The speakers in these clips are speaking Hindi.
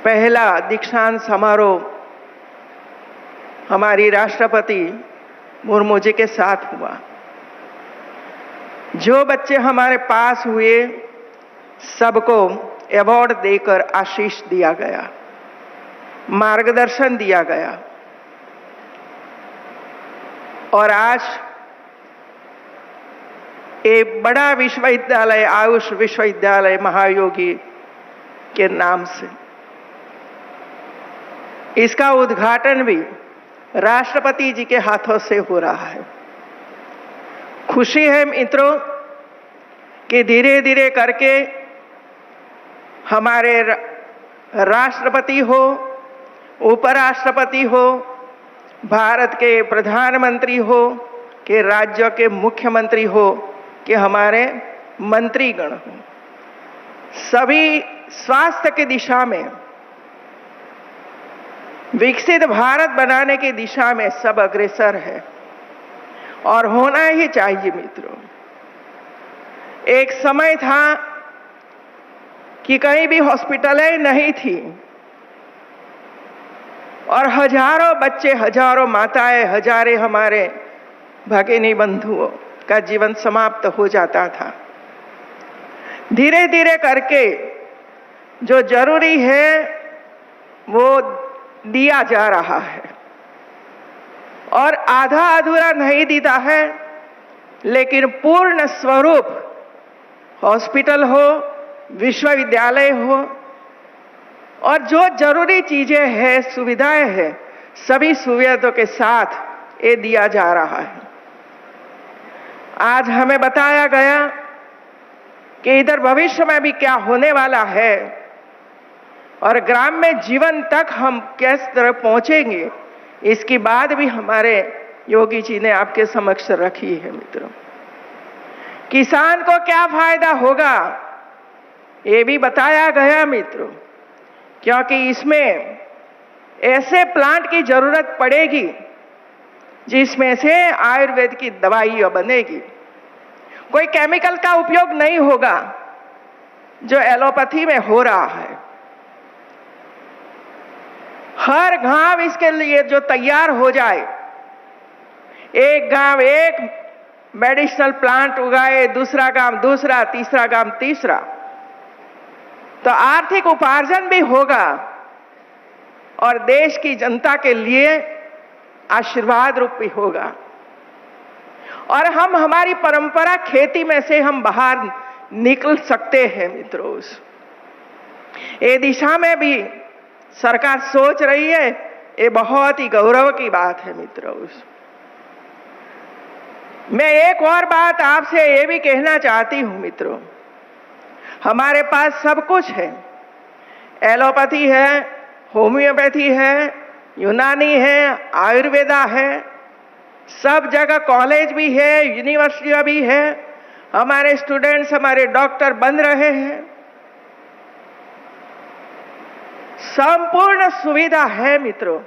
पहला दीक्षांत समारोह हमारी राष्ट्रपति मुर्मू जी के साथ हुआ। जो बच्चे हमारे पास हुए सबको अवार्ड देकर आशीष दिया गया, मार्गदर्शन दिया गया। और आज एक बड़ा विश्वविद्यालय, आयुष विश्वविद्यालय महायोगी के नाम से, इसका उद्घाटन भी राष्ट्रपति जी के हाथों से हो रहा है। खुशी है मित्रों कि धीरे धीरे करके हमारे राष्ट्रपति हो, उपराष्ट्रपति हो, भारत के प्रधानमंत्री हो, कि राज्यों के मुख्यमंत्री हो, कि हमारे मंत्रीगण हो, सभी स्वास्थ्य की दिशा में, विकसित भारत बनाने की दिशा में सब अग्रसर है और होना ही चाहिए मित्रों। एक समय था कि कहीं भी हॉस्पिटलें नहीं थी और हजारों बच्चे, हजारों माताएं, हजारे हमारे भगिनी बंधुओं का जीवन समाप्त हो जाता था। धीरे धीरे करके जो जरूरी है वो दिया जा रहा है और आधा अधूरा नहीं देता है, लेकिन पूर्ण स्वरूप हॉस्पिटल हो, विश्वविद्यालय हो और जो जरूरी चीजें हैं, सुविधाएं हैं, सभी सुविधाओं के साथ ये दिया जा रहा है। आज हमें बताया गया कि इधर भविष्य में भी क्या होने वाला है और ग्राम्य जीवन तक हम किस तरह पहुंचेंगे, इसकी बात भी हमारे योगी जी ने आपके समक्ष रखी है मित्रों। किसान को क्या फायदा होगा ये भी बताया गया मित्रों, क्योंकि इसमें ऐसे प्लांट की जरूरत पड़ेगी जिसमें से आयुर्वेद की दवाइयां बनेगी। कोई केमिकल का उपयोग नहीं होगा जो एलोपैथी में हो रहा है। हर गांव इसके लिए जो तैयार हो जाए, एक गांव एक मेडिसिनल प्लांट उगाए, दूसरा गांव दूसरा, तीसरा गांव तीसरा, तो आर्थिक उपार्जन भी होगा और देश की जनता के लिए आशीर्वाद रूप भी होगा। और हम हमारी परंपरा खेती में से हम बाहर निकल सकते हैं मित्रों। ये दिशा में भी सरकार सोच रही है, ये बहुत ही गौरव की बात है मित्रों। मैं एक और बात आपसे ये भी कहना चाहती हूं मित्रों, हमारे पास सब कुछ है, एलोपैथी है, होम्योपैथी है, यूनानी है, आयुर्वेदा है, सब जगह कॉलेज भी है, यूनिवर्सिटियां भी है, हमारे स्टूडेंट्स, हमारे डॉक्टर बन रहे हैं, संपूर्ण सुविधा है मित्रों।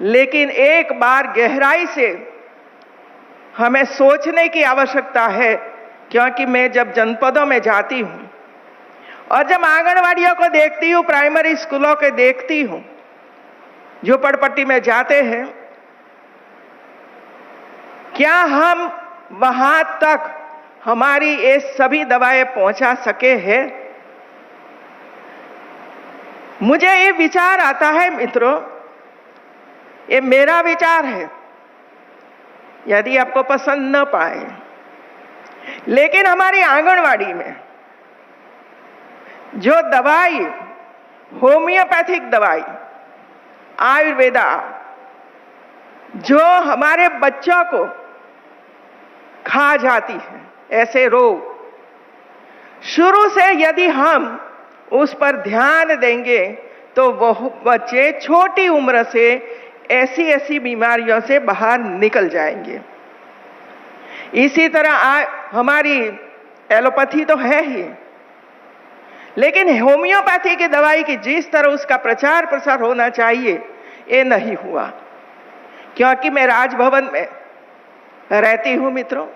लेकिन एक बार गहराई से हमें सोचने की आवश्यकता है, क्योंकि मैं जब जनपदों में जाती हूं और जब आंगनवाड़ियों को देखती हूं, प्राइमरी स्कूलों के देखती हूं, झोपड़पट्टी में जाते हैं, क्या हम वहां तक हमारी ये सभी दवाएं पहुंचा सके हैं? मुझे ये विचार आता है मित्रों, ये मेरा विचार है, यदि आपको पसंद न पाए, लेकिन हमारी आंगनवाड़ी में जो दवाई, होम्योपैथिक दवाई, आयुर्वेदा, जो हमारे बच्चों को खा जाती है, ऐसे रोग, शुरू से यदि हम उस पर ध्यान देंगे तो वह बच्चे छोटी उम्र से ऐसी ऐसी बीमारियों से बाहर निकल जाएंगे। इसी तरह हमारी एलोपैथी तो है ही, लेकिन होम्योपैथी की दवाई की जिस तरह उसका प्रचार प्रसार होना चाहिए, ये नहीं हुआ। क्योंकि मैं राजभवन में रहती हूं मित्रों,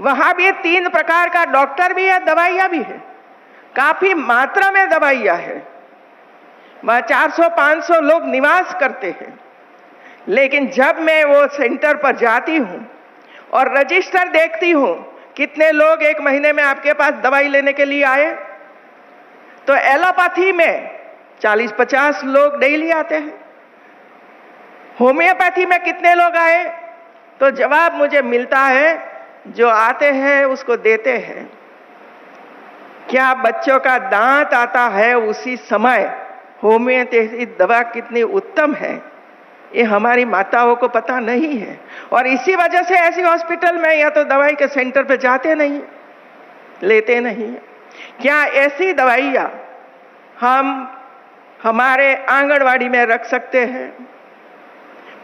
वहां भी 3 प्रकार का डॉक्टर भी है, दवाइयां भी है, काफी मात्रा में दवाइयां है, वहाँ 400-500 लोग निवास करते हैं। लेकिन जब मैं वो सेंटर पर जाती हूँ और रजिस्टर देखती हूँ कितने लोग एक महीने में आपके पास दवाई लेने के लिए आए, तो एलोपैथी में 40-50 लोग डेली आते हैं। होम्योपैथी में कितने लोग आए? तो जवाब मुझे मिलता है, जो आते हैं उसको देते हैं। क्या बच्चों का दांत आता है उसी समय होम्योपैथी दवा कितनी उत्तम है, ये हमारी माताओं को पता नहीं है। और इसी वजह से ऐसी हॉस्पिटल में या तो दवाई के सेंटर पे जाते नहीं, लेते नहीं। क्या ऐसी दवाइयाँ हम हमारे आंगनवाड़ी में रख सकते हैं?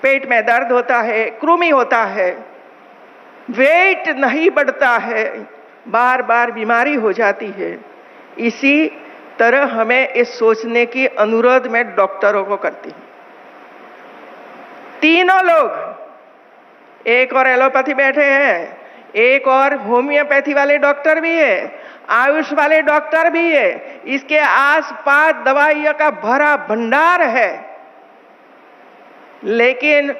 पेट में दर्द होता है, कृमि होता है, वेट नहीं बढ़ता है, बार बार बीमारी हो जाती है। इसी तरह हमें इस सोचने की अनुरोध मैं डॉक्टरों को करती हूँ। तीनों लोग, एक और एलोपैथी बैठे हैं, एक और होम्योपैथी वाले डॉक्टर भी है, आयुष वाले डॉक्टर भी है, इसके आसपास दवाइयों का भरा भंडार है। लेकिन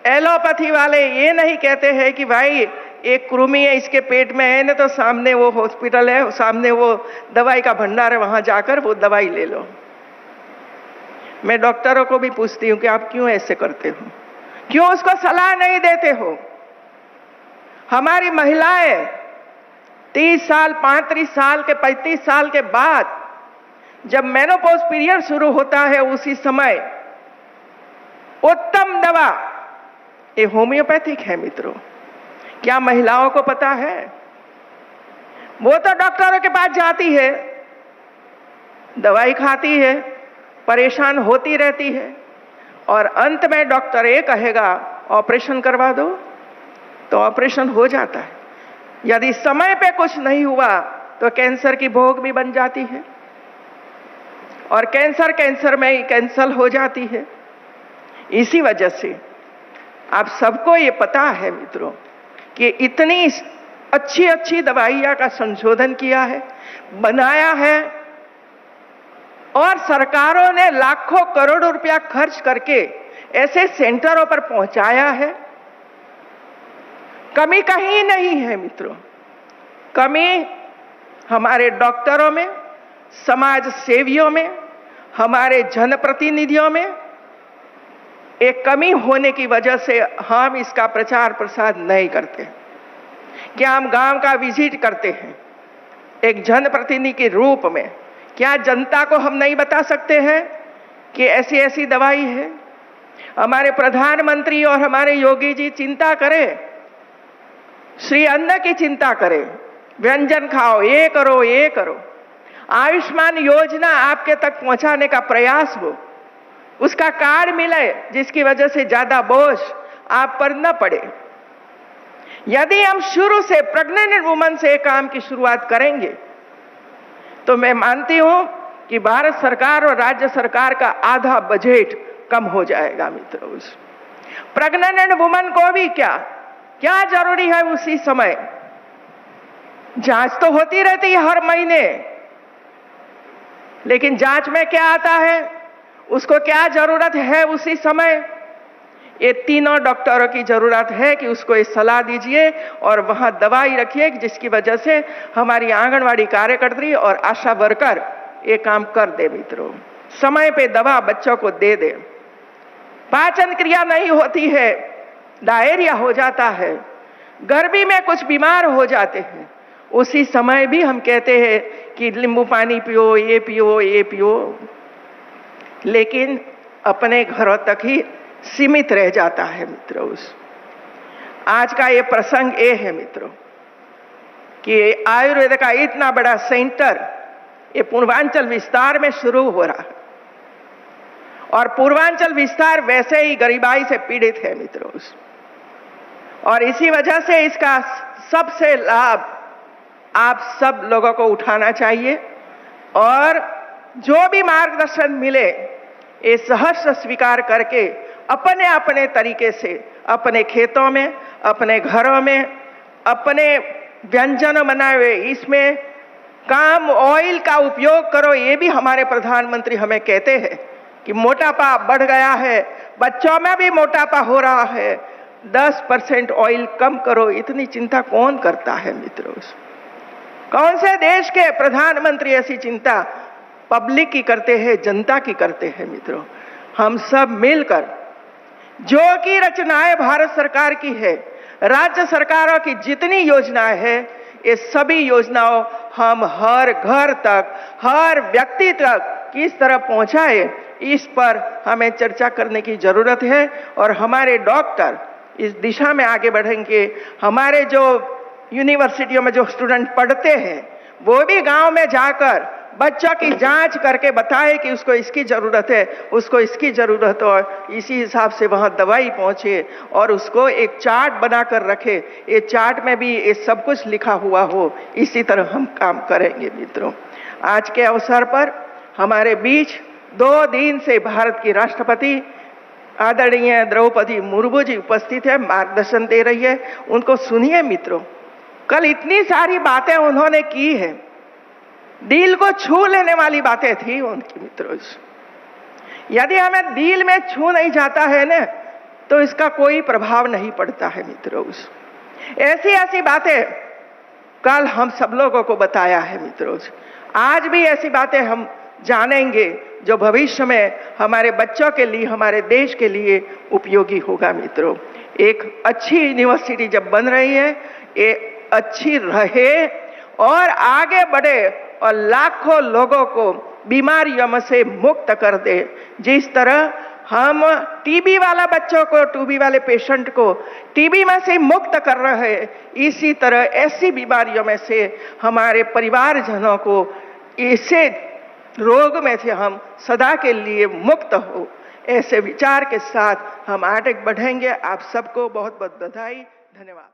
एलोपैथी वाले ये नहीं कहते हैं कि भाई एक कृमि है इसके पेट में है ना, तो सामने वो हॉस्पिटल है, सामने वो दवाई का भंडार है, वहां जाकर वो दवाई ले लो। मैं डॉक्टरों को भी पूछती हूँ कि आप क्यों ऐसे करते हो, क्यों उसको सलाह नहीं देते हो? हमारी महिलाएं 30 साल, 35 साल के 35 साल के बाद जब मेनोपॉज पीरियड शुरू होता है, उसी समय उत्तम दवा ये होम्योपैथिक है मित्रों। क्या महिलाओं को पता है? वो तो डॉक्टरों के पास जाती है, दवाई खाती है, परेशान होती रहती है, और अंत में डॉक्टर ये कहेगा ऑपरेशन करवा दो, तो ऑपरेशन हो जाता है। यदि समय पे कुछ नहीं हुआ तो कैंसर की भोग भी बन जाती है, और कैंसर में ही कैंसल हो जाती है। इसी वजह से आप सबको ये पता है मित्रों कि इतनी अच्छी अच्छी दवाइयाँ का संशोधन किया है, बनाया है, और सरकारों ने लाखों करोड़ों रुपया खर्च करके ऐसे सेंटरों पर पहुंचाया है। कमी कहीं नहीं है मित्रों। कमी हमारे डॉक्टरों में, समाज सेवियों में, हमारे जनप्रतिनिधियों में। एक कमी होने की वजह से हम इसका प्रचार प्रसार नहीं करते। क्या हम गांव का विजिट करते हैं एक जनप्रतिनिधि के रूप में? क्या जनता को हम नहीं बता सकते हैं कि ऐसी ऐसी दवाई है? हमारे प्रधानमंत्री और हमारे योगी जी चिंता करें, श्री अन्न की चिंता करें, व्यंजन खाओ, ये करो, ये करो। आयुष्मान योजना आपके तक पहुंचाने का प्रयास हो, उसका कार्ड मिले जिसकी वजह से ज्यादा बोझ आप पर न पड़े। यदि हम शुरू से प्रेग्नेंट वुमन से काम की शुरुआत करेंगे तो मैं मानती हूं कि भारत सरकार और राज्य सरकार का आधा बजट कम हो जाएगा मित्रों। प्रेग्नेंट वुमन को भी क्या जरूरी है उसी समय? जांच तो होती रहती है हर महीने, लेकिन जांच में क्या आता है, उसको क्या जरूरत है उसी समय? ये तीनों डॉक्टरों की जरूरत है कि उसको ये सलाह दीजिए और वहां दवाई रखिए, जिसकी वजह से हमारी आंगनवाड़ी कार्यकर्त्री और आशा वर्कर ये काम कर दे मित्रों। समय पे दवा बच्चों को दे दे। पाचन क्रिया नहीं होती है, डायरिया हो जाता है, गर्मी में कुछ बीमार हो जाते हैं, उसी समय भी हम कहते हैं कि नींबू पानी पियो, ये पियो, ये पियो, लेकिन अपने घरों तक ही सीमित रह जाता है मित्रों। आज का ये प्रसंग ये है मित्रों कि आयुर्वेद का इतना बड़ा सेंटर ये पूर्वांचल विस्तार में शुरू हो रहा है, और पूर्वांचल विस्तार वैसे ही गरीबाई से पीड़ित है मित्रों, और इसी वजह से इसका सबसे लाभ आप सब लोगों को उठाना चाहिए, और जो भी मार्गदर्शन मिले ये सहर्ष स्वीकार करके अपने अपने तरीके से अपने खेतों में, अपने घरों में, अपने व्यंजन बनाए हुए इसमें काम ऑयल का उपयोग करो। ये भी हमारे प्रधानमंत्री हमें कहते हैं कि मोटापा बढ़ गया है, बच्चों में भी मोटापा हो रहा है, 10% ऑयल कम करो, इतनी चिंता कौन करता है मित्रों? कौन से देश के प्रधानमंत्री ऐसी चिंता पब्लिक की करते हैं, जनता की करते हैं मित्रों? हम सब मिलकर जो कि रचनाएं भारत सरकार की है, राज्य सरकारों की जितनी योजनाएं हैं, ये सभी योजनाओं हम हर घर तक, हर व्यक्ति तक किस तरह पहुंचाए, इस पर हमें चर्चा करने की जरूरत है। और हमारे डॉक्टर इस दिशा में आगे बढ़ेंगे। हमारे जो यूनिवर्सिटियों में जो स्टूडेंट पढ़ते हैं, वो भी गांव में जाकर बच्चों की जांच करके बताए कि उसको इसकी जरूरत है, उसको इसकी जरूरत हो, इसी हिसाब से वहां दवाई पहुंचे और उसको एक चार्ट बनाकर रखे। ये चार्ट में भी ये सब कुछ लिखा हुआ हो, इसी तरह हम काम करेंगे मित्रों। आज के अवसर पर हमारे बीच 2 दिन से भारत की राष्ट्रपति आदरणीय द्रौपदी मुर्मू जी उपस्थित है, मार्गदर्शन दे रही है। उनको सुनिए मित्रों, कल इतनी सारी बातें उन्होंने की है, दिल को छू लेने वाली बातें थी उनकी मित्रों। यदि हमें दिल में छू नहीं जाता है ना, तो इसका कोई प्रभाव नहीं पड़ता है मित्रों। ऐसी ऐसी बातें कल हम सब लोगों को बताया है मित्रों। आज भी ऐसी बातें हम जानेंगे जो भविष्य में हमारे बच्चों के लिए, हमारे देश के लिए उपयोगी होगा मित्रों। एक अच्छी यूनिवर्सिटी जब बन रही है, ये अच्छी रहे और आगे बढ़े और लाखों लोगों को बीमारियों से मुक्त कर दे। जिस तरह हम टीबी वाला बच्चों को, टीबी वाले पेशेंट को टीबी में से मुक्त कर रहे हैं, इसी तरह ऐसी बीमारियों में से हमारे परिवारजनों को, इसे रोग में से हम सदा के लिए मुक्त हो, ऐसे विचार के साथ हम आगे बढ़ेंगे। आप सबको बहुत बहुत बधाई, धन्यवाद।